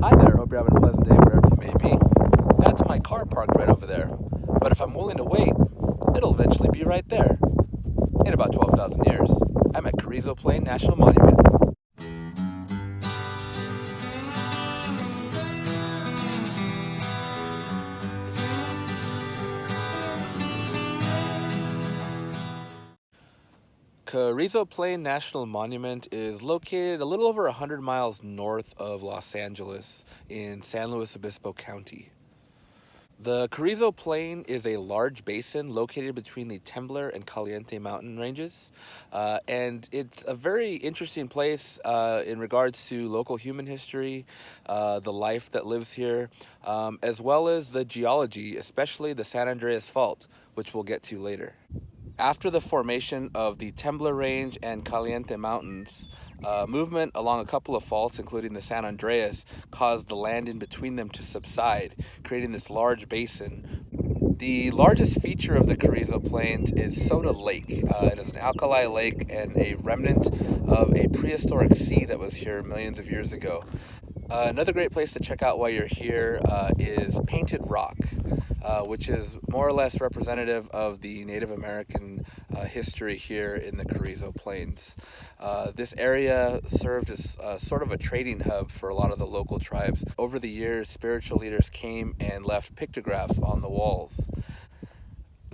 Hi there, hope you're having a pleasant day wherever you may be. That's my car parked right over there. But if I'm willing to wait, it'll eventually be right there. In about 12,000 years. I'm at Carrizo Plain National Monument. Carrizo Plain National Monument is located a little over 100 miles north of Los Angeles in San Luis Obispo County. The Carrizo Plain is a large basin located between the Temblor and Caliente mountain ranges, and it's a very interesting place in regards to local human history, the life that lives here, as well as the geology, especially the San Andreas Fault, which we'll get to later. After the formation of the Temblor Range and Caliente Mountains, movement along a couple of faults, including the San Andreas, caused the land in between them to subside, creating this large basin. The largest feature of the Carrizo Plains is Soda Lake. It is an alkali lake and a remnant of a prehistoric sea that was here millions of years ago. Another great place to check out while you're here is Painted Rock, which is more or less representative of the Native American history here in the Carrizo Plains. This area served as sort of a trading hub for a lot of the local tribes. Over the years, spiritual leaders came and left pictographs on the walls.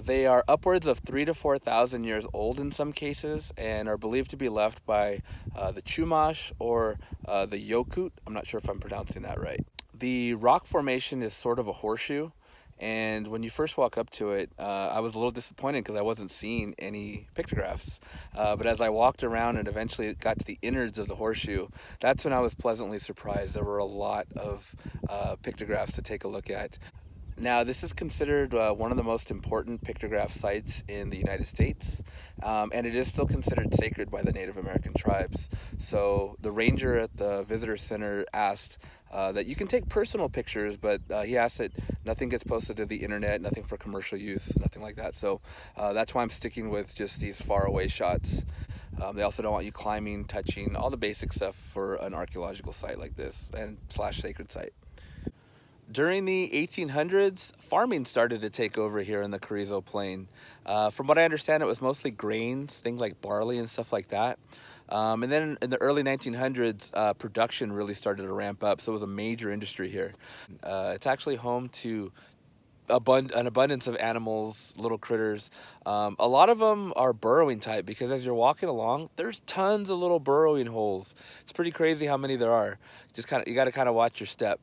They are upwards of 3,000 to 4,000 years old in some cases and are believed to be left by the Chumash or the Yokut. I'm not sure if I'm pronouncing that right. The rock formation is sort of a horseshoe, and when you first walk up to it, I was a little disappointed because I wasn't seeing any pictographs. But as I walked around and eventually got to the innards of the horseshoe, that's when I was pleasantly surprised. There were a lot of pictographs to take a look at. Now, this is considered one of the most important pictograph sites in the United States, and it is still considered sacred by the Native American tribes. So the ranger at the visitor center asked that you can take personal pictures, but he asked that nothing gets posted to the internet, nothing for commercial use, nothing like that. So that's why I'm sticking with just these faraway shots. They also don't want you climbing, touching, all the basic stuff for an archaeological site like this and / sacred site. During the 1800s, farming started to take over here in the Carrizo Plain. From what I understand, it was mostly grains, things like barley and stuff like that. And then in the early 1900s, production really started to ramp up, so it was a major industry here. It's actually home to an abundance of animals, little critters. A lot of them are burrowing type because as you're walking along, there's tons of little burrowing holes. It's pretty crazy how many there are. You got to kind of watch your step.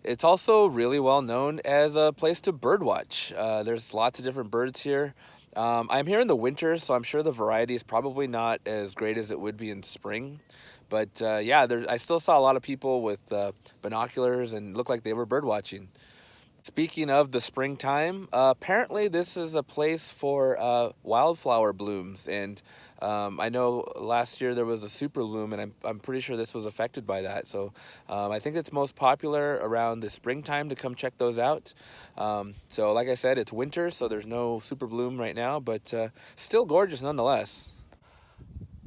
It's also really well known as a place to birdwatch. There's lots of different birds here. I'm here in the winter, so I'm sure the variety is probably not as great as it would be in spring. But yeah, I still saw a lot of people with binoculars and looked like they were bird watching. Speaking of the springtime, apparently this is a place for wildflower blooms, and I know last year there was a super bloom, and I'm pretty sure this was affected by that. So I think it's most popular around the springtime to come check those out. So like I said, it's winter, so there's no super bloom right now, but still gorgeous nonetheless.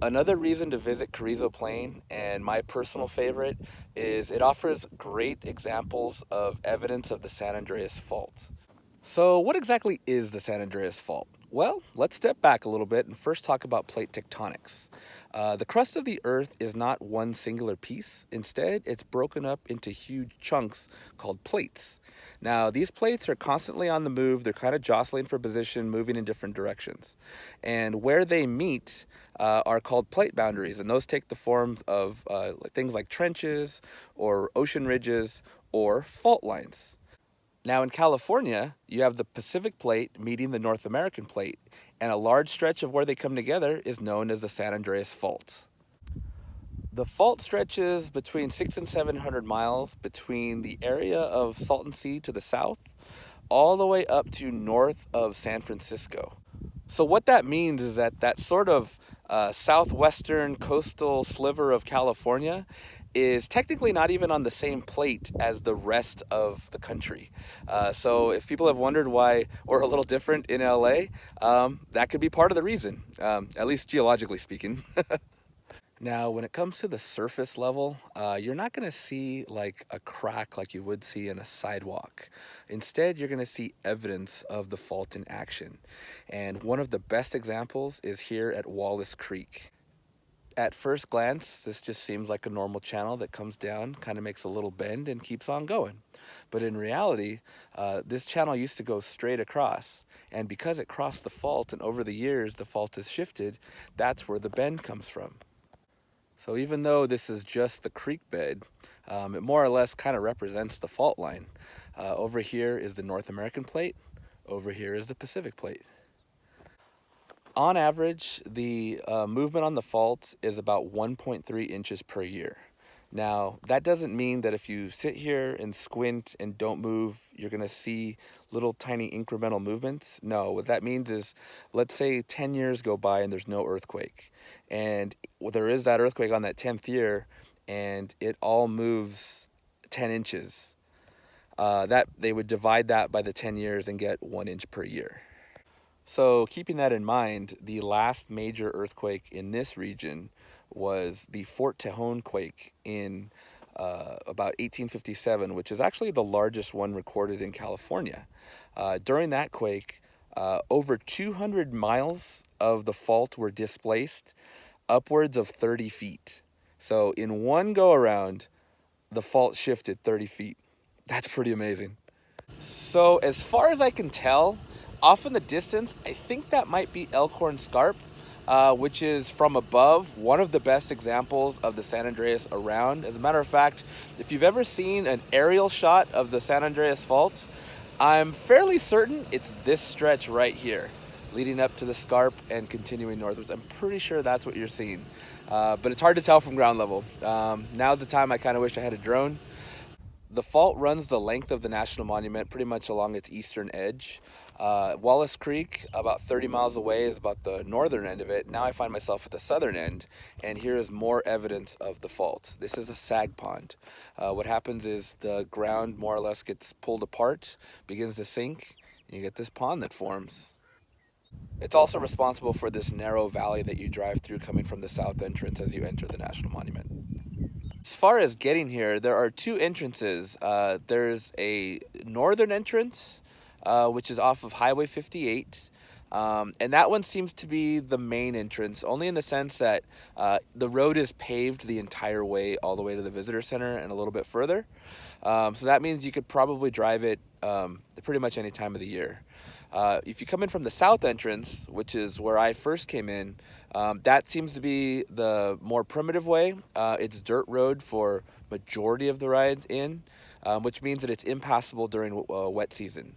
Another reason to visit Carrizo Plain, and my personal favorite, is it offers great examples of evidence of the San Andreas Fault. So what exactly is the San Andreas Fault? Well, let's step back a little bit and first talk about plate tectonics. The crust of the Earth is not one singular piece. Instead, it's broken up into huge chunks called plates. Now, these plates are constantly on the move. They're kind of jostling for position, moving in different directions. And where they meet are called plate boundaries, and those take the form of things like trenches or ocean ridges or fault lines. Now in California, you have the Pacific Plate meeting the North American Plate, and a large stretch of where they come together is known as the San Andreas Fault. The fault stretches between 600 and 700 miles between the area of Salton Sea to the south, all the way up to north of San Francisco. So what that means is that sort of southwestern coastal sliver of California is technically not even on the same plate as the rest of the country. So if people have wondered why we're a little different in LA, that could be part of the reason, at least geologically speaking. Now, when it comes to the surface level, you're not going to see like a crack like you would see in a sidewalk. Instead, you're going to see evidence of the fault in action. And one of the best examples is here at Wallace Creek. At first glance, this just seems like a normal channel that comes down, kind of makes a little bend, and keeps on going. But in reality, this channel used to go straight across. And because it crossed the fault and over the years the fault has shifted, that's where the bend comes from. So even though this is just the creek bed, it more or less kind of represents the fault line. Over here is the North American plate. Over here is the Pacific plate. On average, the movement on the fault is about 1.3 inches per year. Now, that doesn't mean that if you sit here and squint and don't move, you're going to see little tiny incremental movements. No, what that means is, let's say 10 years go by and there's no earthquake. And there is that earthquake on that 10th year, and it all moves 10 inches. That they would divide that by the 10 years and get 1 inch per year. So keeping that in mind, the last major earthquake in this region was the Fort Tejon quake in about 1857, which is actually the largest one recorded in California. During that quake, over 200 miles of the fault were displaced, upwards of 30 feet. So in one go around, the fault shifted 30 feet. That's pretty amazing. So as far as I can tell, off in the distance, I think that might be Elkhorn Scarp, which is from above one of the best examples of the San Andreas around. As a matter of fact, if you've ever seen an aerial shot of the San Andreas Fault, I'm fairly certain it's this stretch right here, leading up to the Scarp and continuing northwards. I'm pretty sure that's what you're seeing, but it's hard to tell from ground level. Now's the time I kind of wish I had a drone. The fault runs the length of the National Monument pretty much along its eastern edge. Wallace Creek, about 30 miles away, is about the northern end of it. Now I find myself at the southern end, and here is more evidence of the fault. This is a sag pond. What happens is the ground more or less gets pulled apart, begins to sink, and you get this pond that forms. It's also responsible for this narrow valley that you drive through coming from the south entrance as you enter the National Monument. As far as getting here, there are two entrances. There's a northern entrance, which is off of Highway 58. And that one seems to be the main entrance, only in the sense that the road is paved the entire way all the way to the visitor center and a little bit further. So that means you could probably drive it pretty much any time of the year. If you come in from the south entrance, which is where I first came in, that seems to be the more primitive way. It's dirt road for majority of the ride in, which means that it's impassable during wet season.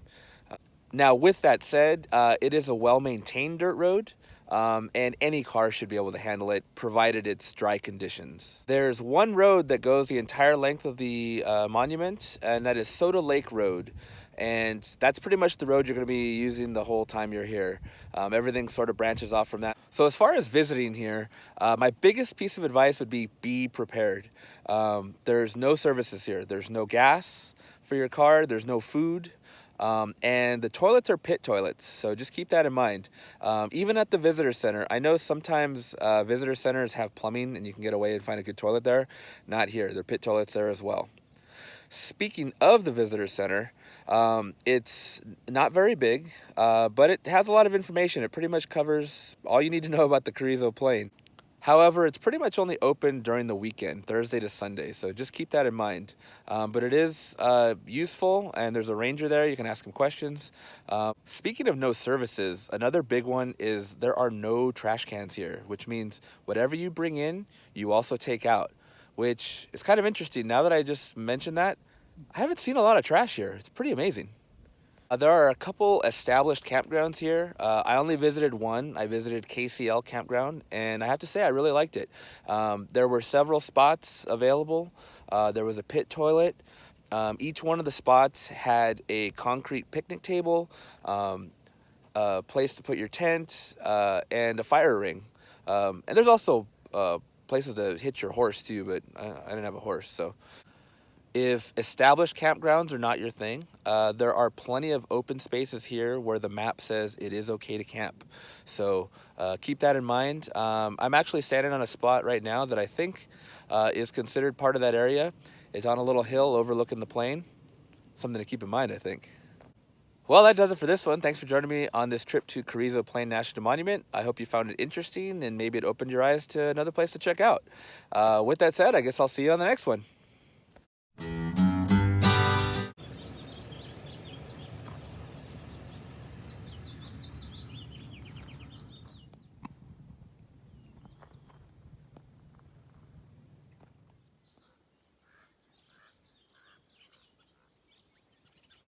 Now, with that said, it is a well-maintained dirt road, and any car should be able to handle it, provided it's dry conditions. There's one road that goes the entire length of the monument, and that is Soda Lake Road. And that's pretty much the road you're going to be using the whole time you're here. Everything sort of branches off from that. So as far as visiting here, my biggest piece of advice would be prepared. There's no services here. There's no gas for your car. There's no food. And the toilets are pit toilets, so just keep that in mind. Even at the visitor center, I know sometimes visitor centers have plumbing and you can get away and find a good toilet there. Not here. There are pit toilets there as well. Speaking of the visitor center, it's not very big, but it has a lot of information. It pretty much covers all you need to know about the Carrizo Plain. However, it's pretty much only open during the weekend, Thursday to Sunday, so just keep that in mind. But it is useful, and there's a ranger there. You can ask him questions. Speaking of no services, another big one is there are no trash cans here, which means whatever you bring in, you also take out, which is kind of interesting. Now that I just mentioned that, I haven't seen a lot of trash here. It's pretty amazing. There are a couple established campgrounds here. I only visited one. I visited KCL Campground, and I have to say I really liked it. There were several spots available. There was a pit toilet. Each one of the spots had a concrete picnic table, a place to put your tent, and a fire ring. And there's also places to hitch your horse too, but I didn't have a horse, so. If established campgrounds are not your thing, there are plenty of open spaces here where the map says it is okay to camp. So keep that in mind. I'm actually standing on a spot right now that I think is considered part of that area. It's on a little hill overlooking the plain. Something to keep in mind, I think. Well, that does it for this one. Thanks for joining me on this trip to Carrizo Plain National Monument. I hope you found it interesting and maybe it opened your eyes to another place to check out. With that said, I guess I'll see you on the next one.